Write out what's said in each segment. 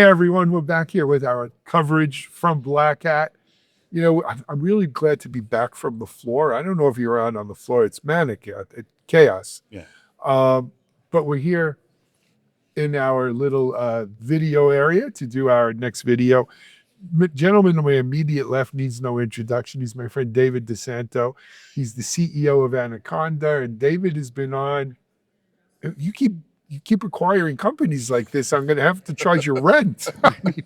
everyone, we're back here with our coverage from Black Hat. You know, I'm really glad to be back from the floor. I don't know if you're out on the floor. It's manic, it's chaos. Yeah. But we're here in our little video area to do our next video. Gentleman on my immediate left needs no introduction. He's my friend David DeSanto. He's the CEO of Anaconda, and David has been on. You keep acquiring companies like this. I'm going to have to charge your rent. I mean,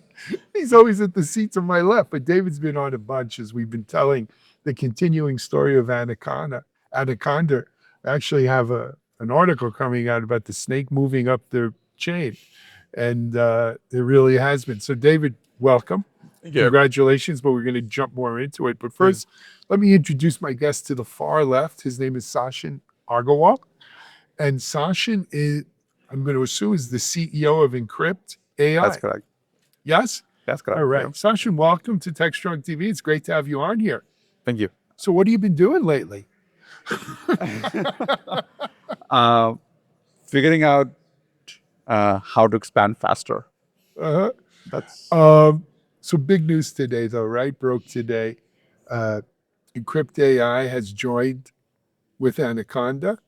he's always at the seat to my left, but David's been on a bunch as we've been telling the continuing story of Anaconda. Anaconda. I actually have an article coming out about the snake moving up the chain, and it really has been. So, David, welcome. Thank you. Congratulations, but we're going to jump more into it. But first, let me introduce my guest to the far left. His name is Sachin Agarwal. And Sachin is, I'm going to assume, is the CEO of EncryptAI. That's correct. Yes? That's correct. All right. Yeah. Sachin, welcome to Techstrong TV. It's great to have you on here. Thank you. So what have you been doing lately? Figuring out how to expand faster. Uh-huh. That's So big news today, though, right? Broke today. EncryptAI has joined with Anaconda.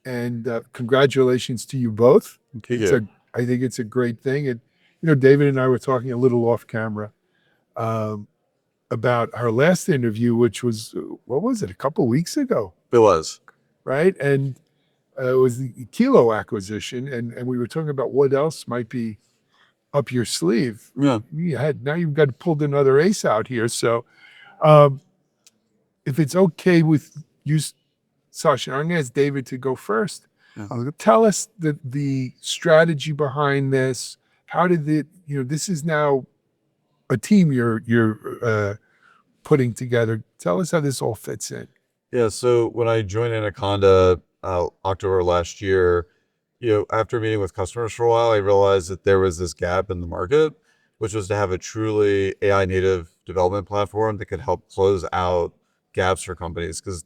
And congratulations to you both. I think it's a great thing. And, you know, David and I were talking a little off camera about our last interview, which was, what was it, a couple weeks ago? It was. Right? And it was the Kilo acquisition. And we were talking about what else might be up your sleeve. Yeah. Now you've got pulled another ace out here. So if it's okay with you, Sachin, I'm going to ask David to go first. Yeah. Tell us the strategy behind this. How did it, you know, this is now a team you're putting together. Tell us how this all fits in. Yeah. So when I joined Anaconda October last year, you know, after meeting with customers for a while, I realized that there was this gap in the market, which was to have a truly AI native development platform that could help close out gaps for companies. Because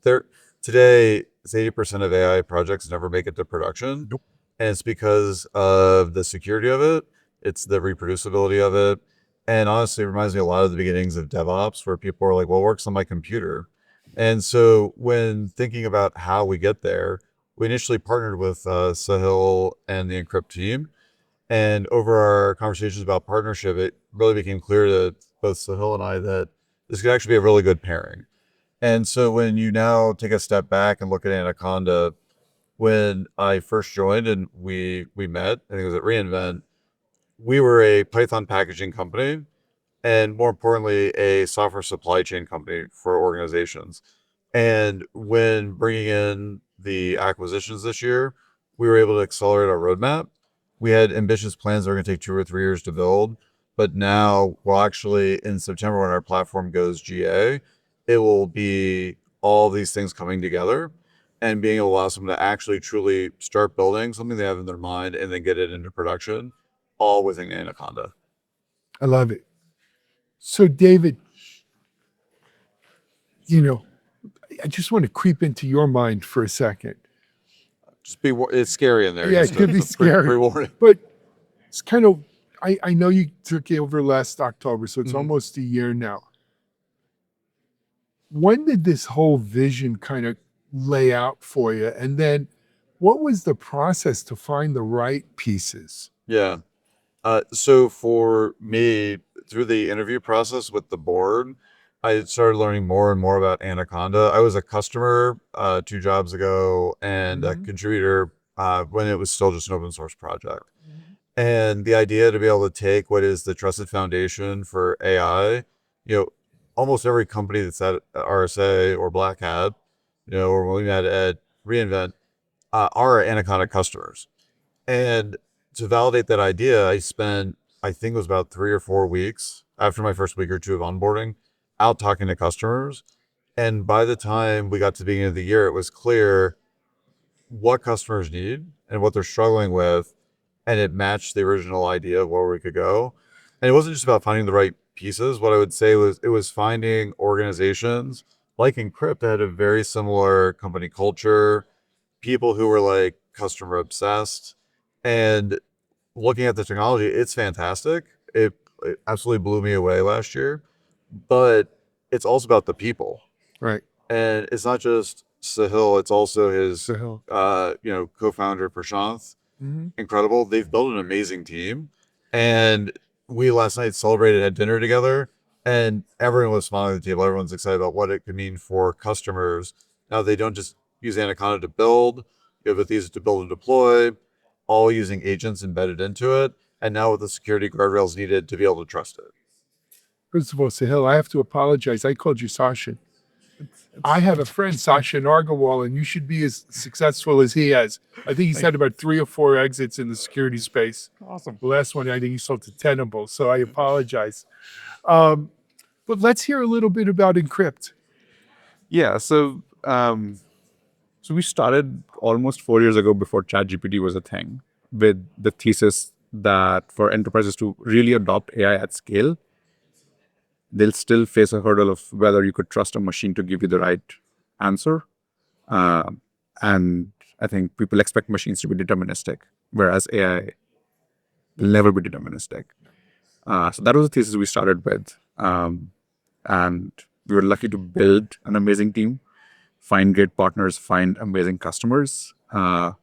today, it's 80% of AI projects never make it to production. Nope. And it's because of the security of it. It's the reproducibility of it. And honestly, it reminds me a lot of the beginnings of DevOps, where people are like, well, it works on my computer. And so when thinking about how we get there, we initially partnered with Sahil and the Encrypt team. And over our conversations about partnership, it really became clear to both Sahil and I that this could actually be a really good pairing. And so when you now take a step back and look at Anaconda, when I first joined and we met, I think it was at reInvent, we were a Python packaging company, and more importantly, a software supply chain company for organizations. And when bringing in the acquisitions this year, we were able to accelerate our roadmap. We had ambitious plans that were going to take 2 or 3 years to build, but now, well, actually in September when our platform goes GA, it will be all these things coming together and being able to allow someone to actually truly start building something they have in their mind and then get it into production, all within Anaconda. I love it. So David, you know, I just want to creep into your mind for a second. It's scary in there. Yeah, it could be scary. Pre-warning. But it's kind of, I know you took it over last October, so it's almost a year now. When did this whole vision kind of lay out for you? And then what was the process to find the right pieces? Yeah. So for me, through the interview process with the board, I started learning more and more about Anaconda. I was a customer 2 jobs ago and a contributor when it was still just an open source project. And the idea to be able to take what is the trusted foundation for AI, you know, almost every company that's at RSA or Black Hat, you know, or when we met at reInvent, are Anaconda customers. And to validate that idea, I spent, I think it was about 3 or 4 weeks after my first week or 2 of onboarding, out talking to customers. And by the time we got to the beginning of the year, it was clear what customers need and what they're struggling with. And it matched the original idea of where we could go. And it wasn't just about finding the right pieces. What I would say was it was finding organizations like Encrypt that had a very similar company culture, people who were like customer obsessed, and looking at the technology, it's fantastic. it absolutely blew me away last year. But it's also about the people, Right. and it's not just Sahil; it's also his Sahil. co-founder Prashanth. Mm-hmm. Incredible. They've built an amazing team, and we last night celebrated at dinner together, and everyone was smiling at the table. Everyone's excited about what it could mean for customers. Now they don't just use Anaconda to build; you have Athesa to build and deploy, all using agents embedded into it, and now with the security guardrails needed to be able to trust it. First of all, Sahil, I have to apologize. I called you Sachin. I have a friend, Sachin Agarwal, and you should be as successful as he has. I think he's had about 3 or 4 exits in the security space. Awesome. The last one, I think he sold to Tenable, so I apologize. But let's hear a little bit about Encrypt. Yeah. So we started almost 4 years ago before ChatGPT was a thing, with the thesis that for enterprises to really adopt AI at scale, they'll still face a hurdle of whether you could trust a machine to give you the right answer. And I think people expect machines to be deterministic, whereas AI will never be deterministic. So that was the thesis we started with. And we were lucky to build an amazing team, find great partners, find amazing customers. And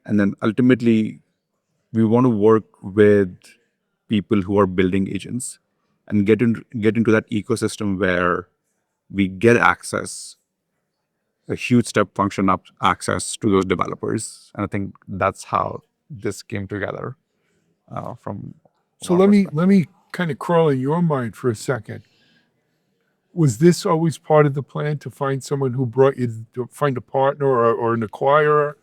then ultimately, we want to work with people who are building agents and get into that ecosystem where we get access, a huge step function up access to those developers. And I think that's how this came together from So our perspective. let me kind of crawl in your mind for a second. Was this always part of the plan to find someone who brought you to find a partner or an acquirer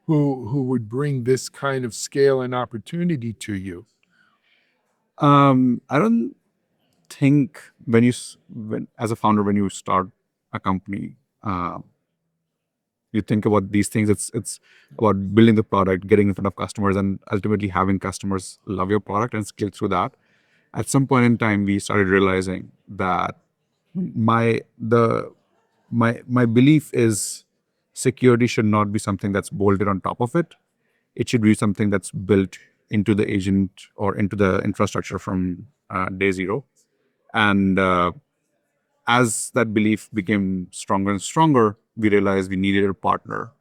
who would bring this kind of scale and opportunity to you? I don't think when as a founder, when you start a company, you think about these things. It's about building the product, getting in front of customers, and ultimately having customers love your product and scale through that. At some point in time, we started realizing that my belief is security should not be something that's bolted on top of it. It should be something that's built into the agent or into the infrastructure from day zero. And as that belief became stronger and stronger, we realized we needed a partner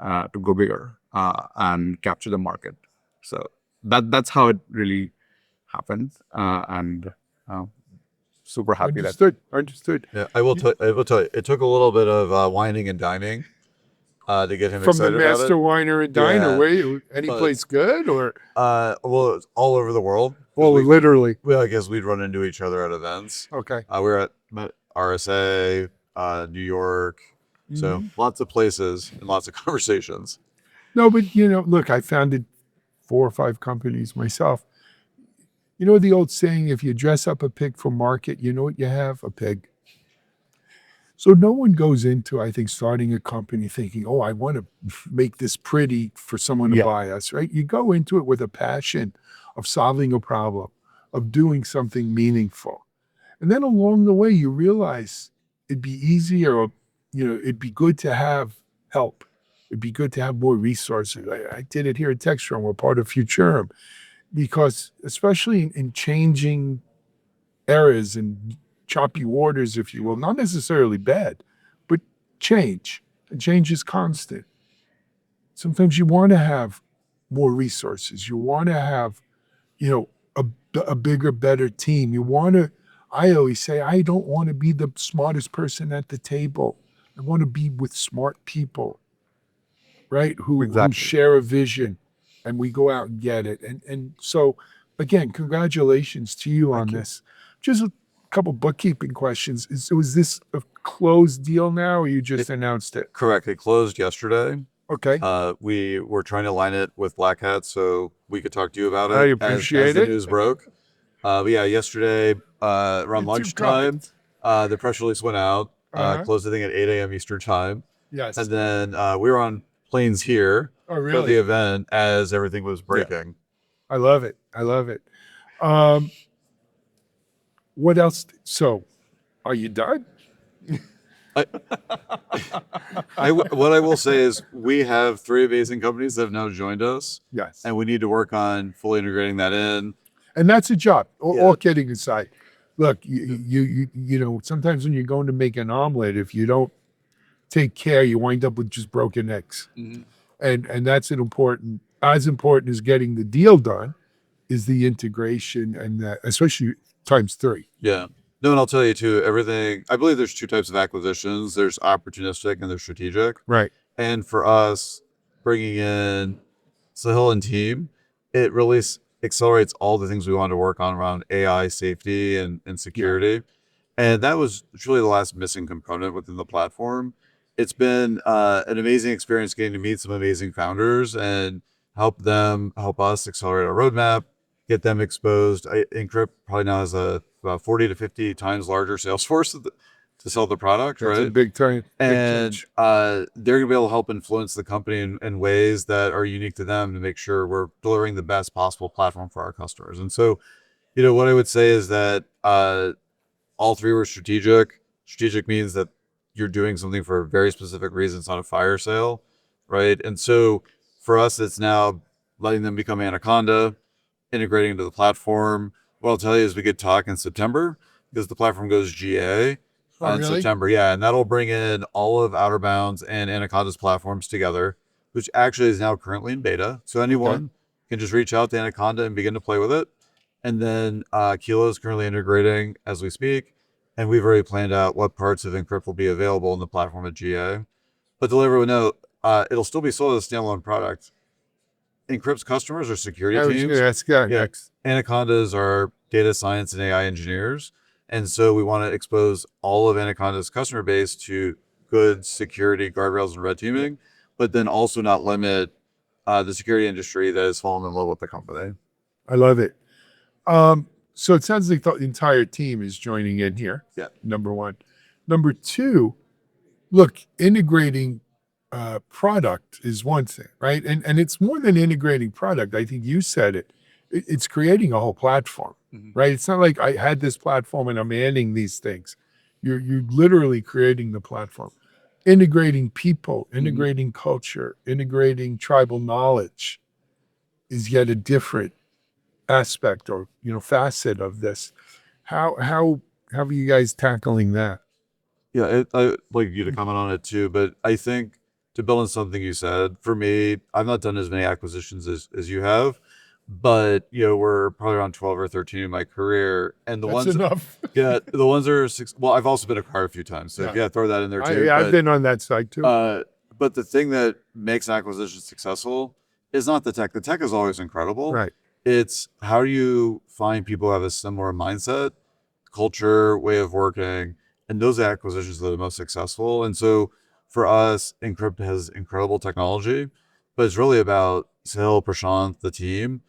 to go bigger and capture the market. So that's how it really happened, and super happy that. Understood. Yeah, I will tell you, it took a little bit of whining and dining to get him From the excited about master it. winer and diner, Yeah, wait, any but- place good or? Well, it's all over the world. Well, literally. Well, I guess we'd run into each other at events. Okay. We were at RSA, New York, so lots of places and lots of conversations. No, but look, I founded 4 or 5 companies myself. You know the old saying, if you dress up a pig for market, you know what you have? A pig. So no one goes into, I think, starting a company thinking, oh, I want to make this pretty for someone to Yeah. buy us, right? You go into it with a passion of solving a problem, of doing something meaningful. And then along the way, you realize it'd be easier, or, it'd be good to have help. It'd be good to have more resources. I did it here at Techstrong. We're part of Futurum. Because especially in changing eras and choppy waters, if you will, not necessarily bad, but change. And change is constant. Sometimes you want to have more resources. You want to have, a bigger, better team. You want to, I always say, I don't want to be the smartest person at the table. I want to be with smart people, right? Who Exactly. share a vision, and we go out and get it. And so, again, congratulations to you on this. Just a couple bookkeeping questions. Was this a closed deal now, or you just announced it? Correct. It closed yesterday. Okay. We were trying to line it with Black Hat so we could talk to you about it I as appreciate the it. news broke. But yeah, yesterday around It's lunchtime, the press release went out. Uh-huh. Closed I think at 8 a.m. Eastern time, Yes. and then we were on planes here Oh, for the really? event as everything was breaking. I love it. I love it. What else? So, are you done? What I will say is we have 3 amazing companies that have now joined us, Yes. and we need to work on fully integrating that in. And that's a job. Yeah. All kidding aside, look, you know, sometimes when you're going to make an omelet, if you don't take care, you wind up with just broken eggs. And that's as important as getting the deal done is the integration and that, especially times 3. Yeah. No, and I'll tell you too, everything, I believe there's 2 types of acquisitions. There's opportunistic and there's strategic. Right. And for us, bringing in Sahil and team, it really accelerates all the things we want to work on around AI safety and security. And that was truly the last missing component within the platform. It's been an amazing experience getting to meet some amazing founders and help us accelerate our roadmap, get them exposed. Encrypt probably now has about 40 to 50 times larger sales force to sell the product, That's right? a big time. And change. they're gonna be able to help influence the company in ways that are unique to them to make sure we're delivering the best possible platform for our customers. And so, you know, what I would say is that all 3 were strategic. Strategic means that you're doing something for a very specific reason. It's not a fire sale, right? And so for us, it's now letting them become Anaconda, integrating into the platform. What I'll tell you is we could talk in September because the platform goes GA Oh, in really? September. Yeah, and that'll bring in all of Outer Bounds and Anaconda's platforms together, which actually is now currently in beta. So anyone can just reach out to Anaconda and begin to play with it. And then Kilo is currently integrating as we speak, and we've already planned out what parts of Encrypt will be available in the platform at GA. But to let everyone know, it'll still be sold as a standalone product. Encrypt's customers are security I was teams. going to ask that Yeah. next. Anaconda's are data science and AI engineers. And so we want to expose all of Anaconda's customer base to good security guardrails and red teaming, but then also not limit the security industry that has fallen in love with the company. I love it. So it sounds like the entire team is joining in here. Yeah. Number 1. Number 2, look, integrating product is one thing, right? And it's more than integrating product. I think you said it. It's creating a whole platform, right? It's not like I had this platform and I'm adding these things. You're literally creating the platform. Integrating people, integrating culture, integrating tribal knowledge is yet a different aspect or, you know, facet of this. How are you guys tackling that? Yeah, I'd like you to comment on it too, but I think to build on something you said, for me, I've not done as many acquisitions as you have, but you know, we're probably around 12 or 13 in my career. And the That's ones, enough. yeah, the ones that are well, I've also been acquired a few times. So Yeah. throw that in there too. I've been on that side too. But the thing that makes an acquisition successful is not the tech. The tech is always incredible. Right. It's how do you find people who have a similar mindset, culture, way of working, and those acquisitions that are the most successful. And so for us, Encrypt has incredible technology, but it's really about Sahil, Prashant, the team.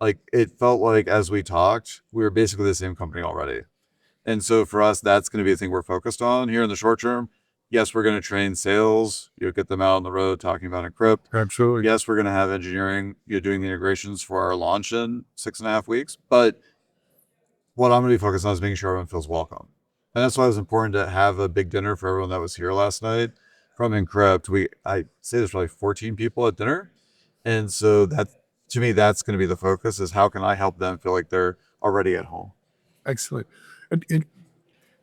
Like it felt like as we talked, we were basically the same company already. And so for us, that's going to be the thing we're focused on here in the short term. Yes, we're going to train sales, you know, get them out on the road talking about Encrypt. Absolutely. Yes, we're going to have engineering, you know, doing the integrations for our launch in 6.5 weeks. But what I'm going to be focused on is making sure everyone feels welcome. And that's why it was important to have a big dinner for everyone that was here last night from Encrypt. I say there's probably 14 people at dinner. And so that, to me, that's going to be the focus is how can I help them feel like they're already at home? Excellent. And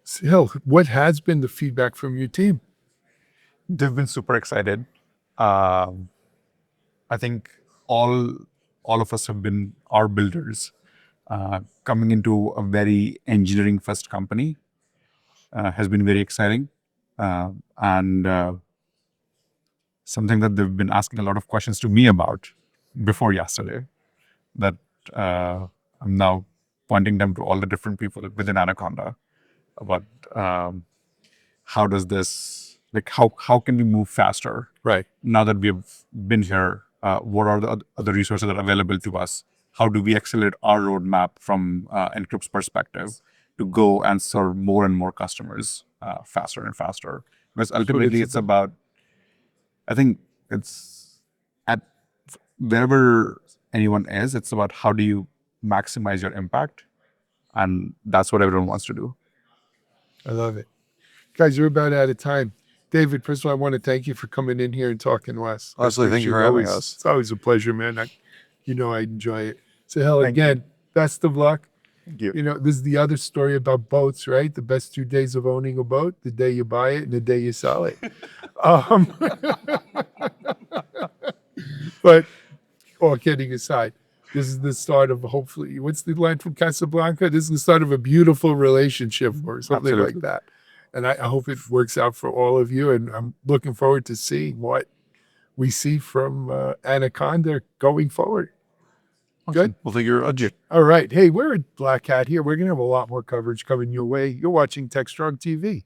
Sahil, what has been the feedback from your team? They've been super excited. I think all of us have been our builders. Coming into a very engineering first company has been very exciting. And something that they've been asking a lot of questions to me about before yesterday that I'm now pointing them to all the different people within Anaconda about how does this, like how can we move faster? Right. Now that we've been here, what are the other resources that are available to us? How do we accelerate our roadmap from Encrypt's perspective to go and serve more and more customers faster and faster? Because ultimately it's about, I think it's at wherever anyone is, it's about how do you maximize your impact? And that's what everyone wants to do. I love it. Guys, we're about out of time. David, first of all, I want to thank you for coming in here and talking to us. Absolutely. Thank you for having us. It's always a pleasure, man. I enjoy it. So, hell, Thank you. again, Best of luck. Thank you. You know, this is the other story about boats, right? The best 2 days of owning a boat, the day you buy it and the day you sell it. But all kidding aside, this is the start of hopefully, what's the line from Casablanca? This is the start of a beautiful relationship or something Absolutely. like that. And I hope it works out for all of you. And I'm looking forward to seeing what we see from Anaconda going forward. Good. Well, thank you, Ajit. All right. Hey, we're at Black Hat here. We're going to have a lot more coverage coming your way. You're watching Techstrong TV.